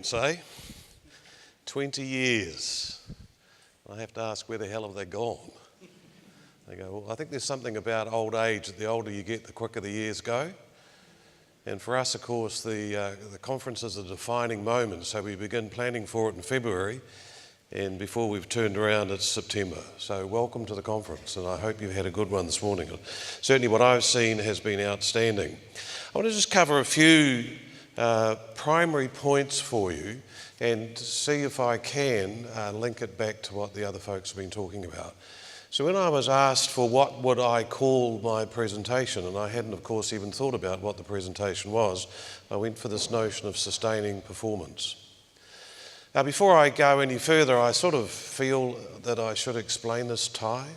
appointments, eh? 20 years. I have to ask, where the hell have they gone? They go, well, I think there's something about old age, that the older you get, the quicker the years go. And for us, of course, the conference is a defining moment, so we begin planning for it in February, and before we've turned around, it's September. So welcome to the conference, and I hope you've had a good one this morning. Certainly what I've seen has been outstanding. I want to just cover a few primary points for you and see if I can link it back to what the other folks have been talking about. So when I was asked for what would I call my presentation, and I hadn't of course even thought about what the presentation was, I went for this notion of sustaining performance. Now before I go any further, I sort of feel that I should explain this tie.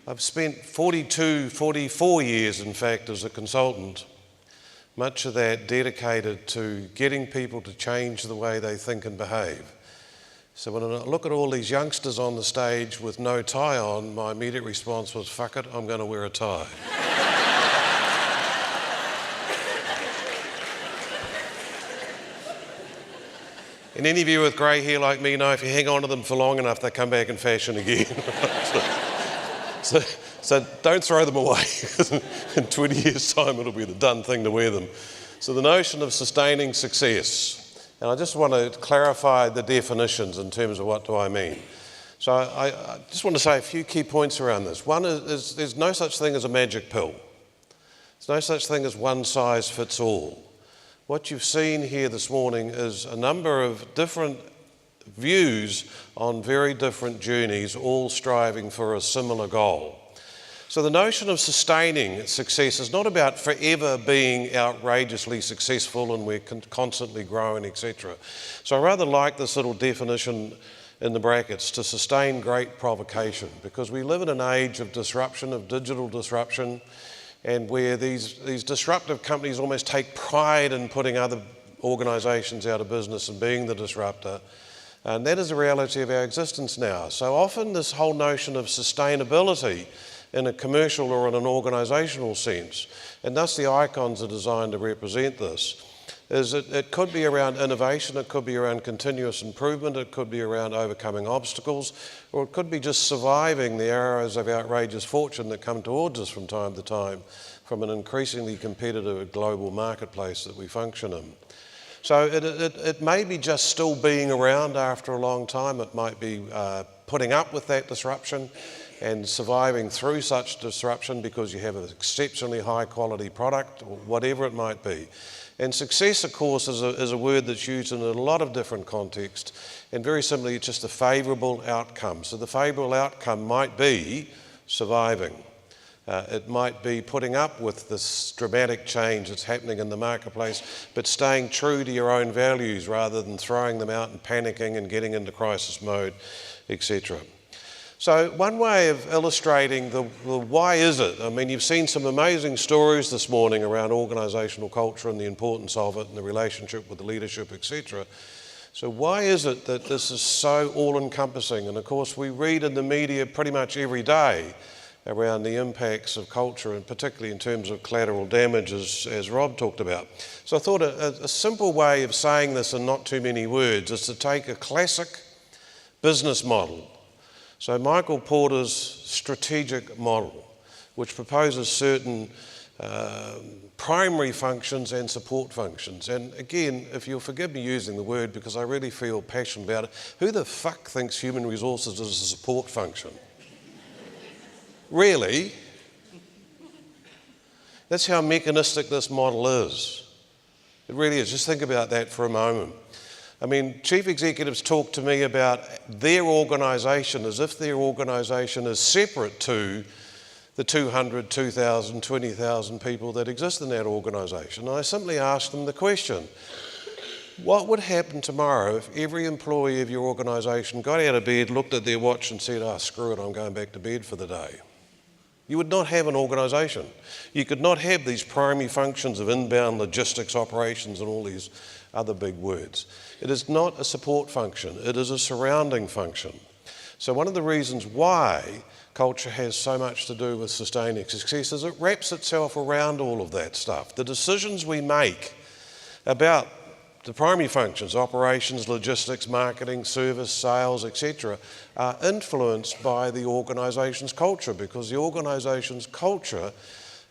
I've spent 44 years in fact as a consultant, much of that dedicated to getting people to change the way they think and behave. So when I look at all these youngsters on the stage with no tie on, my immediate response was, fuck it, I'm going to wear a tie. And any of you with grey hair like me know if you hang on to them for long enough, they come back in fashion again. So don't throw them away. In 20 years' time, it'll be the done thing to wear them. So the notion of sustaining success, and I just want to clarify the definitions in terms of what do I mean. So I just want to say a few key points around this. One is there's no such thing as a magic pill. There's no such thing as one size fits all. What you've seen here this morning is a number of different views on very different journeys, all striving for a similar goal. So the notion of sustaining success is not about forever being outrageously successful and we're constantly growing, etc. So I rather like this little definition in the brackets, to sustain great provocation, because we live in an age of disruption, of digital disruption, and where these disruptive companies almost take pride in putting other organisations out of business and being the disruptor. And that is the reality of our existence now. So often this whole notion of sustainability in a commercial or in an organisational sense, and thus the icons are designed to represent this, is it could be around innovation, it could be around continuous improvement, it could be around overcoming obstacles, or it could be just surviving the arrows of outrageous fortune that come towards us from time to time from an increasingly competitive global marketplace that we function in. So it may be just still being around after a long time, it might be putting up with that disruption and surviving through such disruption because you have an exceptionally high quality product, or whatever it might be. And success, of course, is a word that's used in a lot of different contexts, and very simply it's just a favourable outcome. So the favourable outcome might be surviving. It might be putting up with this dramatic change that's happening in the marketplace, but staying true to your own values rather than throwing them out and panicking and getting into crisis mode, etc. So one way of illustrating the why is it, I mean, you've seen some amazing stories this morning around organisational culture and the importance of it and the relationship with the leadership, etc. So why is it that this is so all-encompassing? And of course we read in the media pretty much every day around the impacts of culture, and particularly in terms of collateral damage, as Rob talked about. So I thought a simple way of saying this in not too many words is to take a classic business model. So Michael Porter's strategic model, which proposes certain primary functions and support functions. And again, if you'll forgive me using the word because I really feel passionate about it, who the fuck thinks human resources is a support function? Really? That's how mechanistic this model is. It really is. Just think about that for a moment. I mean, chief executives talk to me about their organisation as if their organisation is separate to the 200, 2,000, 20,000 people that exist in that organisation. And I simply ask them the question, what would happen tomorrow if every employee of your organisation got out of bed, looked at their watch and said, oh, screw it, I'm going back to bed for the day? You would not have an organisation. You could not have these primary functions of inbound logistics operations and all these other big words. It is not a support function, it is a surrounding function. So one of the reasons why culture has so much to do with sustaining success is it wraps itself around all of that stuff. The decisions we make about the primary functions, operations, logistics, marketing, service, sales, etc., are influenced by the organisation's culture, because the organisation's culture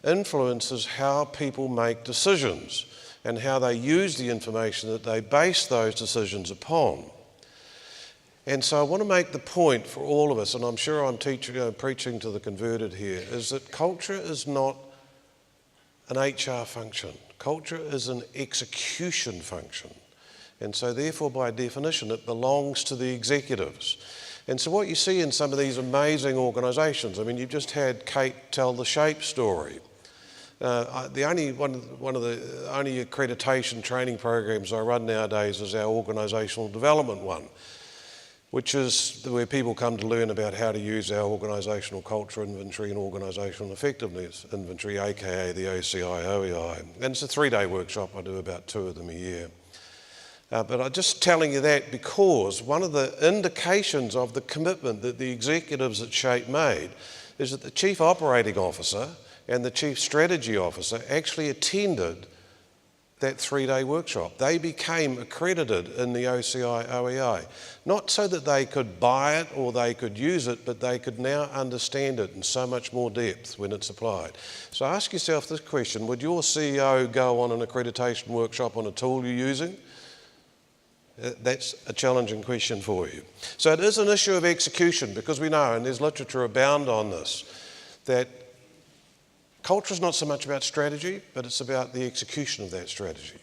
influences how people make decisions and how they use the information that they base those decisions upon. And so I want to make the point for all of us, and I'm sure I'm preaching to the converted here, is that culture is not an HR function. Culture is an execution function. And so therefore, by definition, it belongs to the executives. And so what you see in some of these amazing organisations, I mean, you've just had Kate tell the SHAPE story. One of the only accreditation training programs I run nowadays is our organisational development one, which is where people come to learn about how to use our organisational culture inventory and organisational effectiveness inventory, aka the AHRI OEI. And it's a 3-day workshop. I do about 2 of them a year. But I'm just telling you that because one of the indications of the commitment that the executives at SHAPE made is that the Chief Operating Officer and the Chief Strategy Officer actually attended that 3-day workshop. They became accredited in the AHRI OEI, not so that they could buy it or they could use it, but they could now understand it in so much more depth when it's applied. So ask yourself this question: would your CEO go on an accreditation workshop on a tool you're using? That's a challenging question for you. So it is an issue of execution, because we know, and there's literature abound on this, that culture is not so much about strategy, but it's about the execution of that strategy.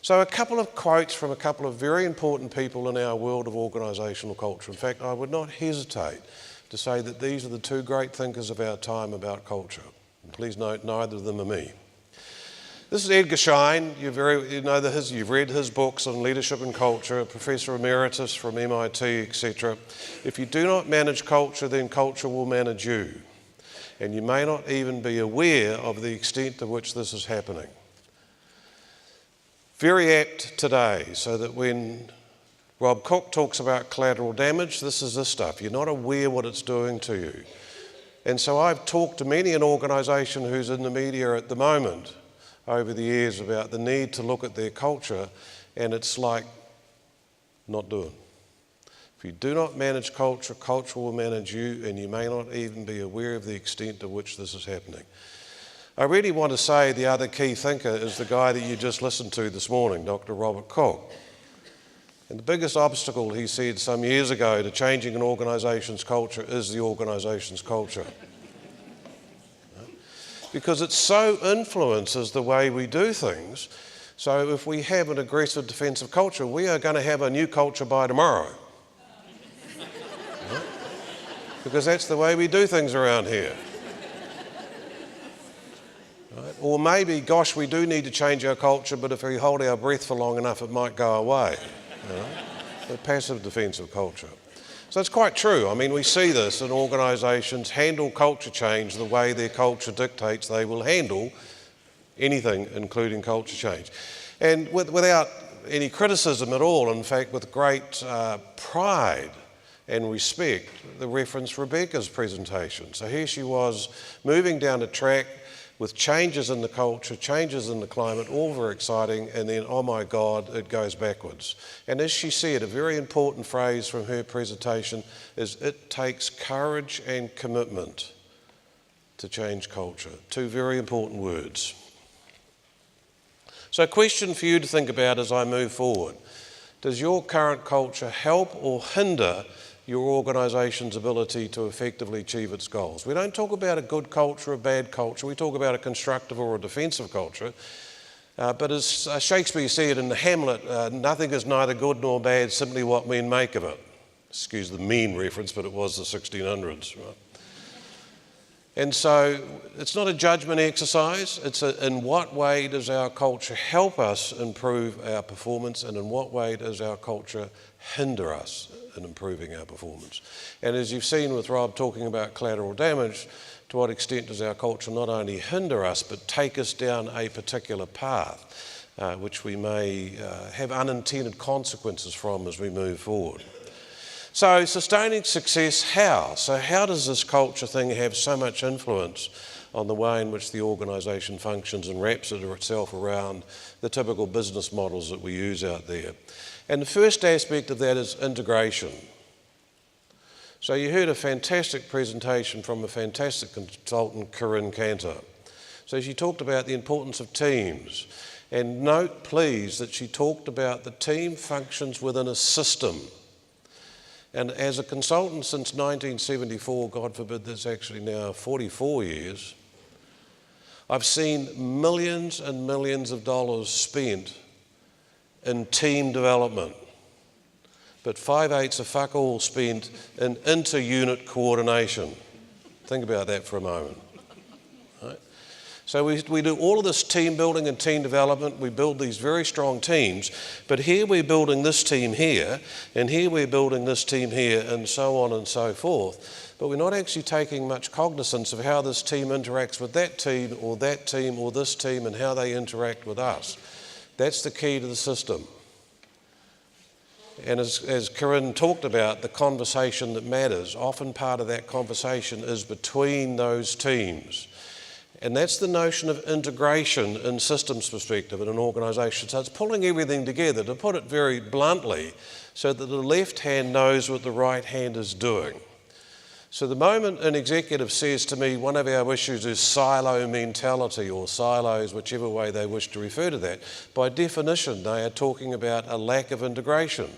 So a couple of quotes from a couple of very important people in our world of organisational culture. In fact, I would not hesitate to say that these are the 2 great thinkers of our time about culture. And please note, neither of them are me. This is Edgar Schein. You've read his books on leadership and culture, Professor Emeritus from MIT, etc. If you do not manage culture, then culture will manage you. And you may not even be aware of the extent to which this is happening. Very apt today, so that when Rob Cook talks about collateral damage, this is this stuff. You're not aware what it's doing to you. And so I've talked to many an organisation who's in the media at the moment over the years about the need to look at their culture, and it's like not doing. If you do not manage culture, culture will manage you, and you may not even be aware of the extent to which this is happening. I really want to say the other key thinker is the guy that you just listened to this morning, Dr. Robert Cook. And the biggest obstacle, he said some years ago, to changing an organisation's culture is the organisation's culture. Because it so influences the way we do things. So if we have an aggressive defensive culture, we are going to have a new culture by tomorrow. Because that's the way we do things around here. Right? Or maybe, gosh, we do need to change our culture, but if we hold our breath for long enough, it might go away. The passive defensive culture. So it's quite true. I mean, we see this in organisations handle culture change the way their culture dictates they will handle anything, including culture change. And without any criticism at all, in fact, with great pride and respect, the reference Rebecca's presentation. So here she was moving down the track with changes in the culture, changes in the climate, all very exciting, and then, oh my God, it goes backwards. And as she said, a very important phrase from her presentation is, it takes courage and commitment to change culture. 2 very important words. So a question for you to think about as I move forward. Does your current culture help or hinder your organisation's ability to effectively achieve its goals? We don't talk about a good culture, a bad culture. We talk about a constructive or a defensive culture. But as Shakespeare said in the Hamlet, nothing is neither good nor bad, simply what men make of it. Excuse the mean reference, but it was the 1600s, right? And so it's not a judgment exercise. It's in what way does our culture help us improve our performance, and in what way does our culture hinder us in improving our performance? And as you've seen with Rob talking about collateral damage, to what extent does our culture not only hinder us, but take us down a particular path, which we may have unintended consequences from as we move forward? So sustaining success, how? So how does this culture thing have so much influence on the way in which the organisation functions and wraps itself around the typical business models that we use out there? And the first aspect of that is integration. So you heard a fantastic presentation from a fantastic consultant, Corinne Cantor. So she talked about the importance of teams. And note, please, that she talked about the team functions within a system. And as a consultant since 1974, God forbid that's actually now 44 years, I've seen millions and millions of dollars spent in team development, but 5/8 of fuck all spent in inter-unit coordination. Think about that for a moment. Right? So we do all of this team building and team development. We build these very strong teams, but here we're building this team here, and here we're building this team here, and so on and so forth. But we're not actually taking much cognizance of how this team interacts with that team or this team and how they interact with us. That's the key to the system. And as Corinne talked about, the conversation that matters, often part of that conversation is between those teams. And that's the notion of integration in systems perspective in an organisation. So it's pulling everything together, to put it very bluntly, so that the left hand knows what the right hand is doing. So the moment an executive says to me, one of our issues is silo mentality or silos, whichever way they wish to refer to that, by definition they are talking about a lack of integration.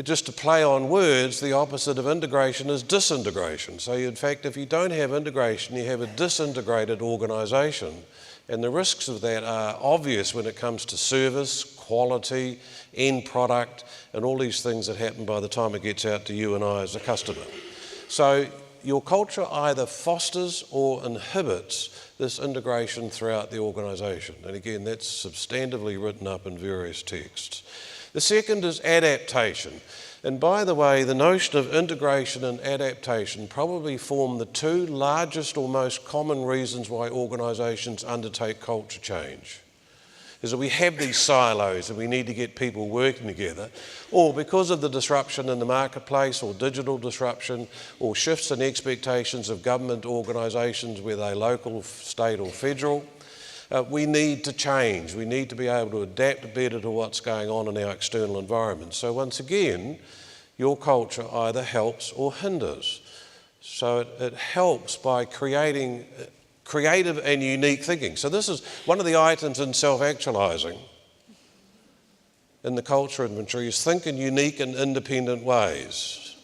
Just to play on words, the opposite of integration is disintegration. So in fact, if you don't have integration, you have a disintegrated organisation. And the risks of that are obvious when it comes to service, quality, end product, and all these things that happen by the time it gets out to you and I as a customer. So your culture either fosters or inhibits this integration throughout the organisation. And again, that's substantively written up in various texts. The second is adaptation. And by the way, the notion of integration and adaptation probably form the two largest or most common reasons why organisations undertake culture change. Is that we have these silos and we need to get people working together, or because of the disruption in the marketplace or digital disruption or shifts in expectations of government organisations, whether they're local, state or federal, we need to change. We need to be able to adapt better to what's going on in our external environment. So once again, your culture either helps or hinders. So it helps by creating creative and unique thinking. So this is one of the items in self-actualising in the culture inventory, is think in unique and independent ways.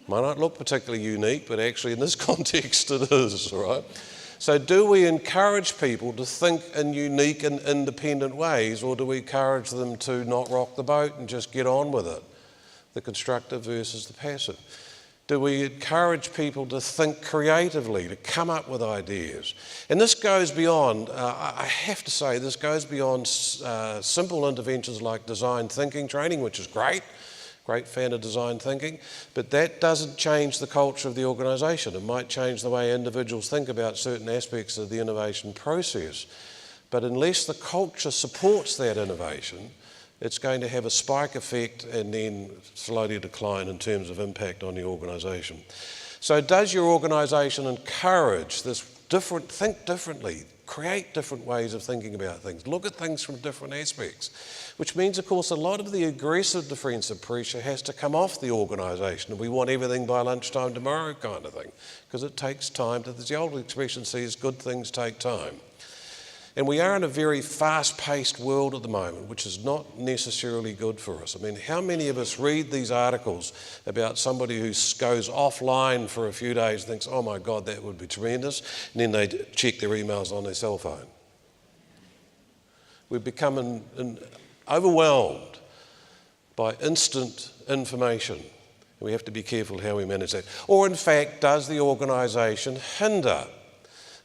Might not look particularly unique, but actually in this context it is, all right? So do we encourage people to think in unique and independent ways, or do we encourage them to not rock the boat and just get on with it? The constructive versus the passive. Do we encourage people to think creatively, to come up with ideas? And this goes beyond, I have to say, this goes beyond simple interventions like design thinking training, which is great fan of design thinking, but that doesn't change the culture of the organisation. It might change the way individuals think about certain aspects of the innovation process, but unless the culture supports that innovation, it's going to have a spike effect and then slowly decline in terms of impact on the organisation. So does your organisation encourage this think differently, create different ways of thinking about things, look at things from different aspects, which means, of course, a lot of the aggressive defensive pressure has to come off the organisation. We want everything by lunchtime tomorrow kind of thing, because it takes time. As the old expression says, good things take time. And we are in a very fast-paced world at the moment, which is not necessarily good for us. I mean, how many of us read these articles about somebody who goes offline for a few days and thinks, oh my God, that would be tremendous, and then they check their emails on their cell phone? We've become overwhelmed by instant information. We have to be careful how we manage that. Or in fact, does the organisation hinder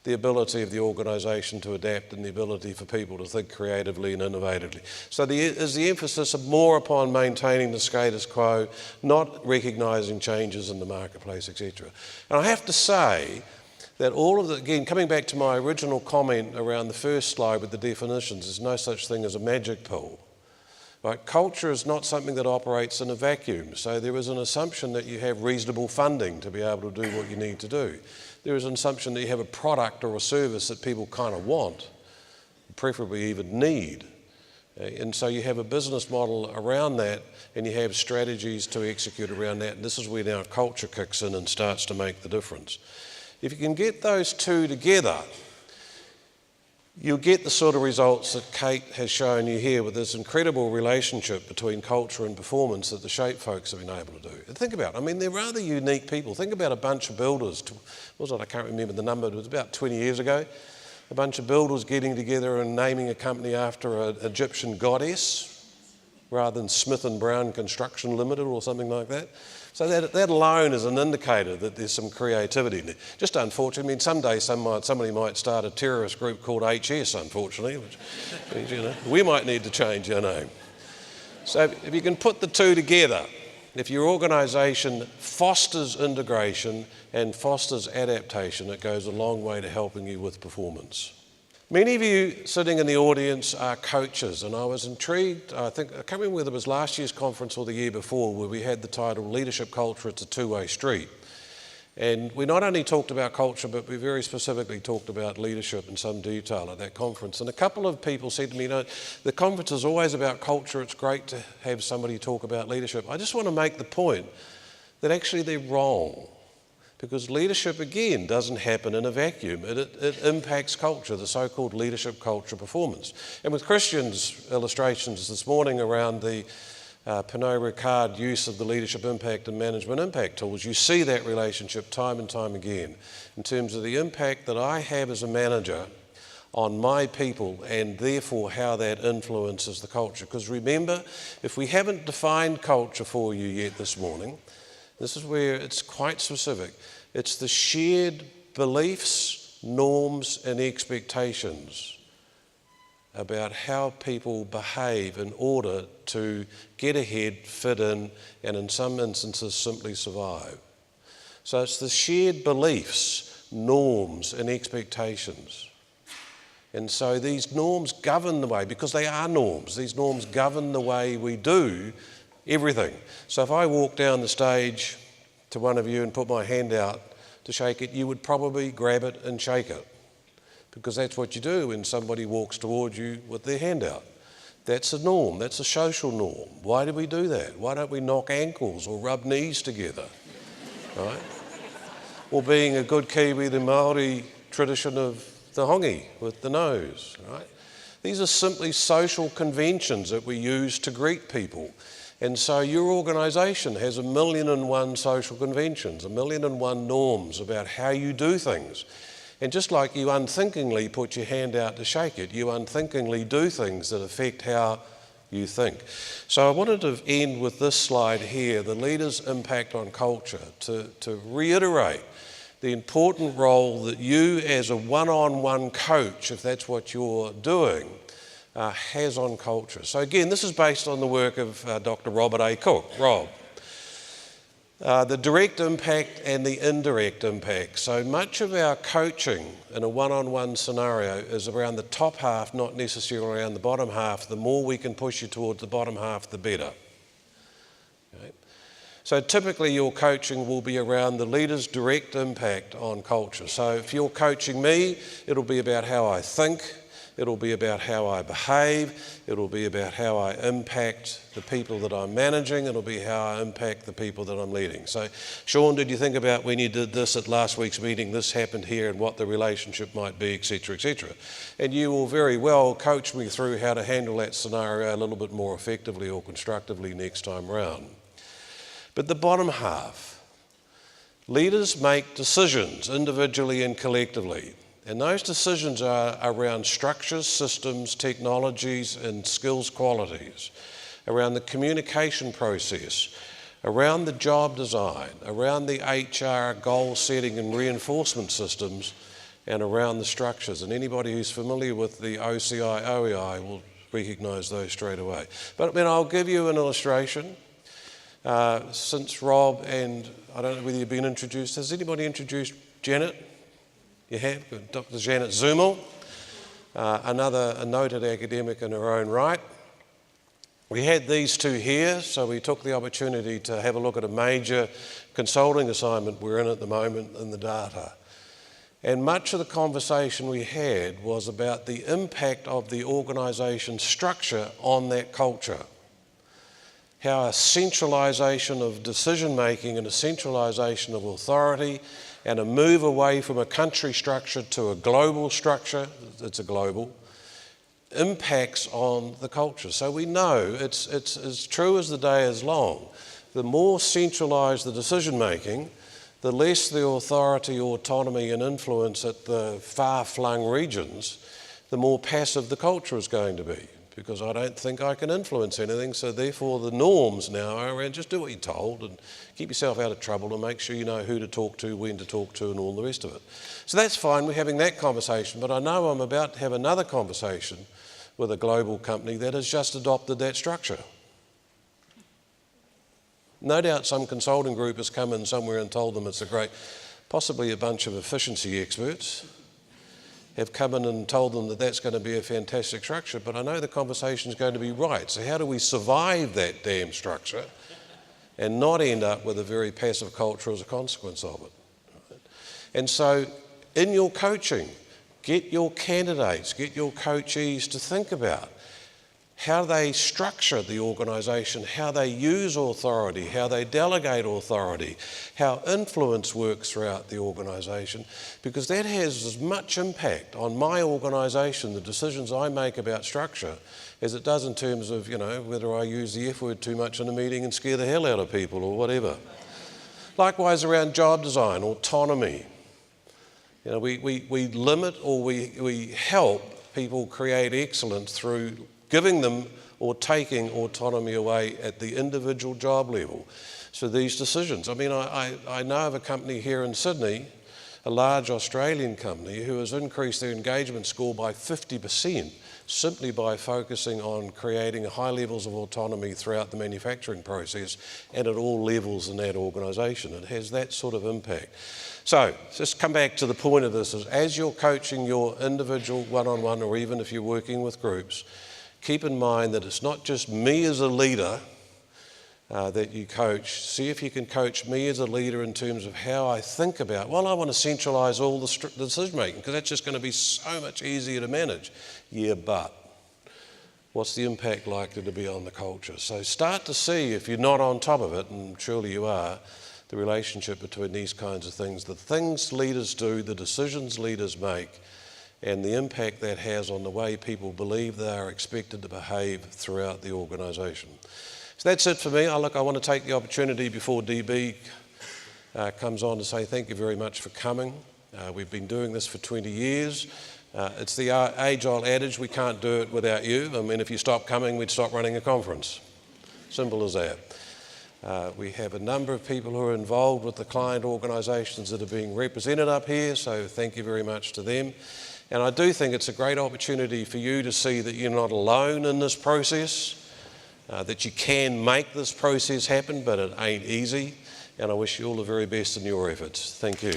the ability of the organisation to adapt and the ability for people to think creatively and innovatively? So is the emphasis more upon maintaining the status quo, not recognising changes in the marketplace, etc. And I have to say that all of the, again, coming back to my original comment around the first slide with the definitions, there's no such thing as a magic pill. Right? Culture is not something that operates in a vacuum. So there is an assumption that you have reasonable funding to be able to do what you need to do. There is an assumption that you have a product or a service that people kind of want, preferably even need. And so you have a business model around that, and you have strategies to execute around that. And this is where now culture kicks in and starts to make the difference. If you can get those two together, you'll get the sort of results that Kate has shown you here with this incredible relationship between culture and performance that the SHAPE folks have been able to do. And think about it. I mean, they're rather unique people. Think about a bunch of builders. What was it? I can't remember the number. It was about 20 years ago. A bunch of builders getting together and naming a company after an Egyptian goddess rather than Smith & Brown Construction Limited or something like that. So that alone is an indicator that there's some creativity in there. Just unfortunately, I mean, someday somebody might start a terrorist group called HS, unfortunately, which means, you know, we might need to change our name. So if you can put the two together, if your organisation fosters integration and fosters adaptation, it goes a long way to helping you with performance. Many of you sitting in the audience are coaches, and I was intrigued. I can't remember whether it was last year's conference or the year before, where we had the title Leadership Culture, It's a Two-Way Street. And we not only talked about culture, but we very specifically talked about leadership in some detail at that conference. And a couple of people said to me, you know, the conference is always about culture. It's great to have somebody talk about leadership. I just want to make the point that actually they're wrong. Because leadership, again, doesn't happen in a vacuum. It impacts culture, the so-called leadership culture performance. And with Christian's illustrations this morning around the Pernod Ricard use of the leadership impact and management impact tools, you see that relationship time and time again in terms of the impact that I have as a manager on my people and therefore how that influences the culture. Because remember, if we haven't defined culture for you yet this morning, this is where it's quite specific. It's the shared beliefs, norms, and expectations about how people behave in order to get ahead, fit in, and in some instances simply survive. So it's the shared beliefs, norms, and expectations. And so these norms govern the way, because they are norms, these norms govern the way we do everything. So if I walk down the stage to one of you and put my hand out to shake it, you would probably grab it and shake it, because that's what you do when somebody walks towards you with their hand out. That's a norm, that's a social norm. Why do we do that? Why don't we knock ankles or rub knees together, right? Or being a good Kiwi, the Māori tradition of the hongi with the nose, right? These are simply social conventions that we use to greet people. And so your organisation has 1,000,001 social conventions, 1,000,001 norms about how you do things. And just like you unthinkingly put your hand out to shake it, you unthinkingly do things that affect how you think. So I wanted to end with this slide here, the leader's impact on culture, to reiterate the important role that you as a one-on-one coach, if that's what you're doing, has on culture. So again, this is based on the work of Dr. Robert A. Cook, Rob. The direct impact and the indirect impact. So much of our coaching in a one-on-one scenario is around the top half, not necessarily around the bottom half. The more we can push you towards the bottom half, the better. Okay? So typically your coaching will be around the leader's direct impact on culture. So if you're coaching me, it'll be about how I think, it'll be about how I behave, it'll be about how I impact the people that I'm managing, it'll be how I impact the people that I'm leading. So, Shaun, did you think about when you did this at last week's meeting, this happened here and what the relationship might be, etc., etc. And you will very well coach me through how to handle that scenario a little bit more effectively or constructively next time round. But the bottom half, leaders make decisions individually and collectively. And those decisions are around structures, systems, technologies, and skills qualities, around the communication process, around the job design, around the HR goal setting and reinforcement systems, and around the structures. And anybody who's familiar with the OCI, OEI will recognise those straight away. But I'll give you an illustration. Since Rob and, I don't know whether you've been introduced, has anybody introduced Janet? You have, Dr. Janet Zumel, a noted academic in her own right. We had these two here, so we took the opportunity to have a look at a major consulting assignment we're in at the moment in the data. And much of the conversation we had was about the impact of the organisation structure on that culture. How a centralisation of decision-making and a centralisation of authority and a move away from a country structure to a global structure, it's a global, impacts on the culture. So we know it's as true as the day is long. The more centralised the decision-making, the less the authority, autonomy and influence at the far-flung regions, the more passive the culture is going to be. Because I don't think I can influence anything, so therefore the norms now are around just do what you're told and keep yourself out of trouble and make sure you know who to talk to, when to talk to and all the rest of it. So that's fine, we're having that conversation, but I know I'm about to have another conversation with a global company that has just adopted that structure. No doubt some consulting group has come in somewhere and told them it's a great, possibly a bunch of efficiency experts, have come in and told them that that's going to be a fantastic structure, but I know the conversation is going to be right. So how do we survive that damn structure and not end up with a very passive culture as a consequence of it? And so in your coaching, get your candidates, get your coachees to think about how they structure the organisation, how they use authority, how they delegate authority, how influence works throughout the organisation, because that has as much impact on my organisation, the decisions I make about structure, as it does in terms of, you know, whether I use the F word too much in a meeting and scare the hell out of people or whatever. Likewise around job design, autonomy. You know, we limit or we help people create excellence through giving them or taking autonomy away at the individual job level. So these decisions, I mean, I know of a company here in Sydney, a large Australian company, who has increased their engagement score by 50% simply by focusing on creating high levels of autonomy throughout the manufacturing process and at all levels in that organisation. It has that sort of impact. So just come back to the point of this, is as you're coaching your individual one-on-one or even if you're working with groups, keep in mind that it's not just me as a leader that you coach. See if you can coach me as a leader in terms of how I think about, well, I want to centralise all the decision-making because that's just going to be so much easier to manage. Yeah, but what's the impact likely to be on the culture? So start to see, if you're not on top of it, and surely you are, the relationship between these kinds of things, the things leaders do, the decisions leaders make, and the impact that has on the way people believe they are expected to behave throughout the organisation. So that's it for me. I want to take the opportunity before DB comes on to say thank you very much for coming. We've been doing this for 20 years. It's the age-old adage, we can't do it without you. I mean, if you stop coming, we'd stop running a conference. Simple as that. We have a number of people who are involved with the client organisations that are being represented up here, so thank you very much to them. And I do think it's a great opportunity for you to see that you're not alone in this process, that you can make this process happen, but it ain't easy. And I wish you all the very best in your efforts. Thank you.